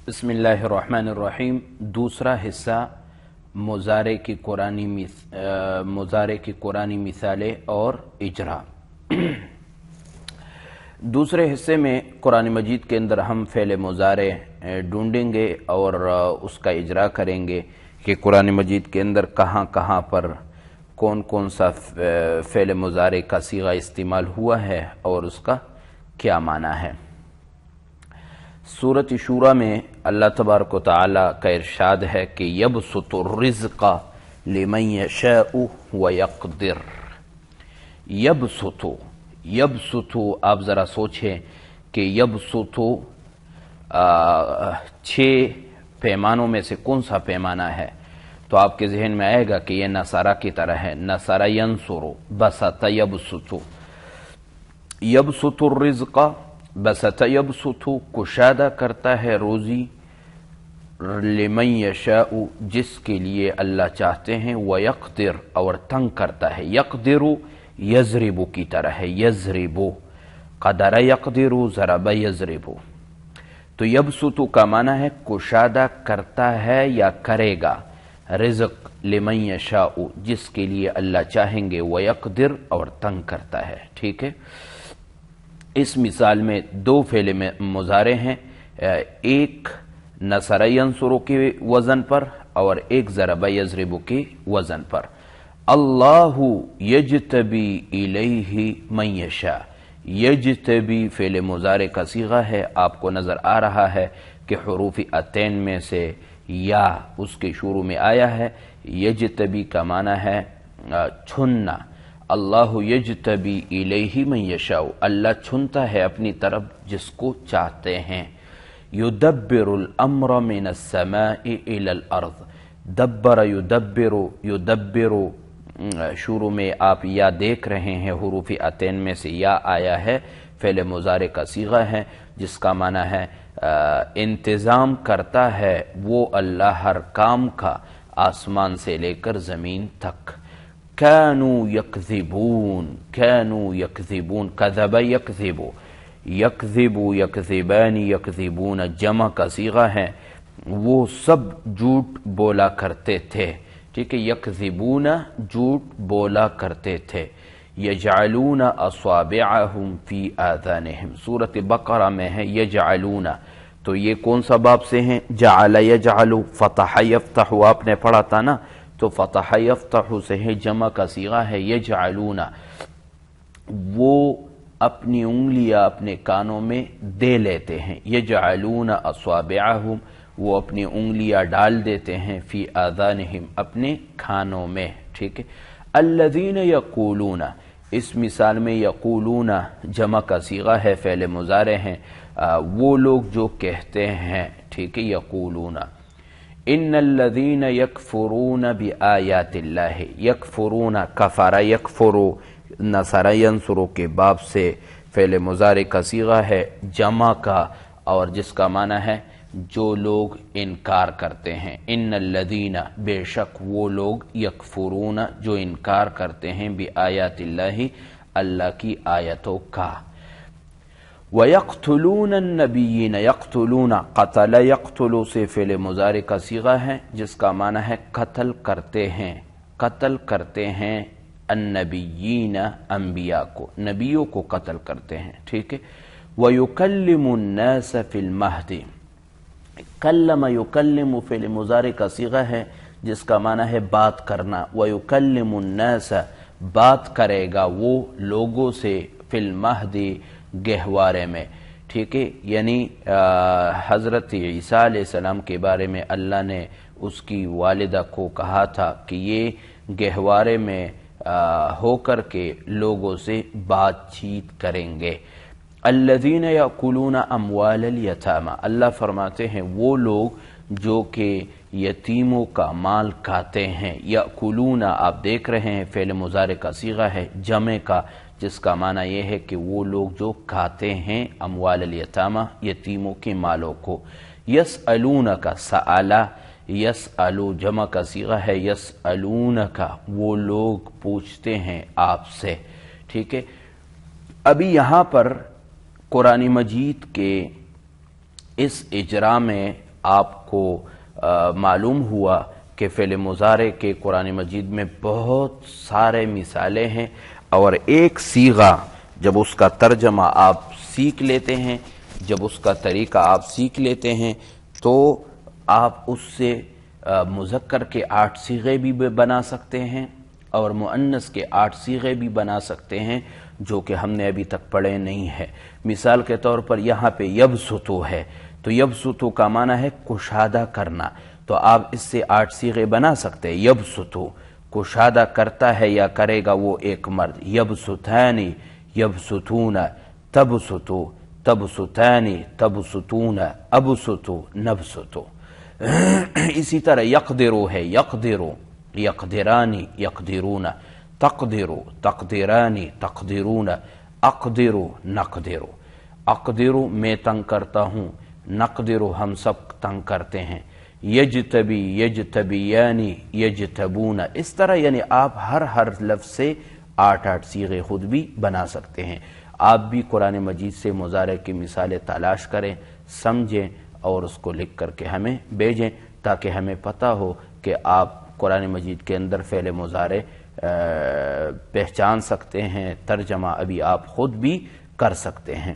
بسم اللہ الرحمن الرحیم۔ دوسرا حصہ مضارع کی قرآنی مثالیں اور اجرا۔ دوسرے حصے میں قرآن مجید کے اندر ہم فعل مضارع ڈھونڈیں گے اور اس کا اجرا کریں گے کہ قرآن مجید کے اندر کہاں کہاں پر کون کون سا فعل مضارع کا صیغہ استعمال ہوا ہے اور اس کا کیا معنی ہے۔ سورۃ شورى میں اللہ تبارک و تعالی کا ارشاد ہے کہ یبسط الرزق لمن یشاء ویقدر۔ یبسط آپ ذرا سوچیں کہ یبسط 6 پیمانوں میں سے کون سا پیمانہ ہے، تو آپ کے ذہن میں آئے گا کہ یہ نصارہ کی طرح ہے۔ نصارہ ینصر، بسط یبسط، یبسط الرزق، بسط یبسط کشادہ کرتا ہے روزی، لمن یشاء جس کے لیے اللہ چاہتے ہیں، ویقدر اور تنگ کرتا ہے۔ یقدر یضرب کی طرح ہے، یضرب، قدر یقدر، ضرب یضرب۔ تو یبسط کا معنی ہے کشادہ کرتا ہے یا کرے گا رزق، لمن یشاء جس کے لیے اللہ چاہیں گے، ویقدر اور تنگ کرتا ہے۔ ٹھیک ہے، اس مثال میں 2 فعل مضارع ہیں، ایک نصر ینصر کے وزن پر اور ایک ضرب یضرب کے وزن پر۔ اللہ یجتبی الیہ من یشاء، یجتبی فعل مضارع کا صیغہ ہے۔ آپ کو نظر آ رہا ہے کہ حروف عتین میں سے یا اس کے شروع میں آیا ہے۔ یجتبی کا معنی ہے چننا۔ اللہ یجتبی الیہ من یشاء، اللہ چنتا ہے اپنی طرف جس کو چاہتے ہیں۔ یدبر الامر من السماء الى الارض، دبر یدبر، یدبر شروع میں آپ یا دیکھ رہے ہیں، حروف عتین میں سے یا آیا ہے، فعل مضارع کا صیغہ ہے جس کا معنی ہے انتظام کرتا ہے وہ اللہ ہر کام کا، آسمان سے لے کر زمین تک۔ كانوا يكذبون، كانوا يكذبون، كذب يكذب، يكذب يكذبان يكذبون جمع کا صیغہ ہے، وہ سب جھوٹ بولا کرتے تھے۔ ٹھیک ہے، یکذبون جھوٹ بولا کرتے تھے۔ یجعلون اصابعهم فی آذانہم، سورۃ بقرہ میں ہے یجعلون، تو یہ کون سا باب سے ہیں؟ جعل یجعل، فتح یفتح آپ نے پڑھا تھا نا، تو فتح یفتح سے ہے، جمع کا صیغہ ہے یجعلون، وہ اپنی انگلیاں اپنے کانوں میں دے لیتے ہیں۔ یجعلون اصابعہم، وہ اپنی انگلیاں ڈال دیتے ہیں، فی آذانہم اپنے کانوں میں۔ ٹھیک ہے، الذین یقولون، اس مثال میں یقولون جمع کا صیغہ ہے، فعل مضارع ہیں، وہ لوگ جو کہتے ہیں۔ ٹھیک ہے، یقولون ان الذین یکفرون بآیات اللہ، یکفرون کفر یکفر، نصر ینصر کے باب سے فعل مضارع کا صیغہ ہے جمع کا، اور جس کا معنی ہے جو لوگ انکار کرتے ہیں۔ ان الذین، بے شک وہ لوگ، یکفرون جو انکار کرتے ہیں، بآیات اللہ اللہ کی آیتوں کا۔ وَيَقْتُلُونَ النَّبِيِّينَ، يَقْتُلُونَ قتل يقتل سے فعل مضارع کا صیغہ ہے جس کا معنی ہے قتل کرتے ہیں، قتل کرتے ہیں، النبیین انبیاء کو، نبیوں کو قتل کرتے ہیں۔ ٹھیک ہے، وَيُكَلِّمُ النَّاسَ فِي الْمَهْدِ، کلم یکلم فعل مضارع کا صیغہ ہے جس کا معنی ہے بات کرنا۔ وَيُكَلِّمُ النَّاسَ، بات کرے گا وہ لوگوں سے، فی المہد گہوارے میں۔ ٹھیک ہے، یعنی حضرت عیسیٰ علیہ السلام کے بارے میں اللہ نے اس کی والدہ کو کہا تھا کہ یہ گہوارے میں ہو کر کے لوگوں سے بات چیت کریں گے۔ الذین یاکلون اموال الیتامی، اللہ فرماتے ہیں وہ لوگ جو کہ یتیموں کا مال کھاتے ہیں۔ یاکلون آپ دیکھ رہے ہیں فعل مضارع کا صیغہ ہے جمع کا، جس کا معنی یہ ہے کہ وہ لوگ جو کھاتے ہیں اموال الیتامی، یتیموں کے مالوں کو۔ یسألون کا سآلہ، یسألو جمع کا صیغہ ہے، یسألون کا وہ لوگ پوچھتے ہیں آپ سے۔ ٹھیک ہے، ابھی یہاں پر قرآن مجید کے اس اجرا میں آپ کو معلوم ہوا کہ فعل مضارع کے قرآن مجید میں بہت سارے مثالیں ہیں، اور ایک صیغہ جب اس کا ترجمہ آپ سیکھ لیتے ہیں، جب اس کا طریقہ آپ سیکھ لیتے ہیں تو آپ اس سے مذکر کے 8 صیغے بھی بنا سکتے ہیں اور مؤنث کے 8 صیغے بھی بنا سکتے ہیں، جو کہ ہم نے ابھی تک پڑھے نہیں ہے۔ مثال کے طور پر یہاں پہ یبسطو ہے، تو یبسطو کا معنی ہے کشادہ کرنا، تو آپ اس سے 8 صیغے بنا سکتے ہیں۔ یبسطو کشادہ کرتا ہے یا کرے گا وہ ایک مرد، یبسطانی یبسطون، تبسطو تبسطانی تبسطون، ابسطو نبسطو۔ اسی طرح یقدرو ہے، یقدرو یقدرانی یقدرون، تقدرو تقدرانی تقدرون، اقدرو نقدرو۔ اقدرو میں تنگ کرتا ہوں، نقدرو ہم سب تنگ کرتے ہیں، یجتبی یجتبیانی یجتبون۔ اس طرح یعنی آپ ہر لفظ سے 8 صیغے خود بھی بنا سکتے ہیں۔ آپ بھی قرآن مجید سے مضارع کی مثالیں تلاش کریں، سمجھیں اور اس کو لکھ کر کے ہمیں بھیجیں، تاکہ ہمیں پتہ ہو کہ آپ قرآن مجید کے اندر فعل مضارع پہچان سکتے ہیں، ترجمہ ابھی آپ خود بھی کر سکتے ہیں۔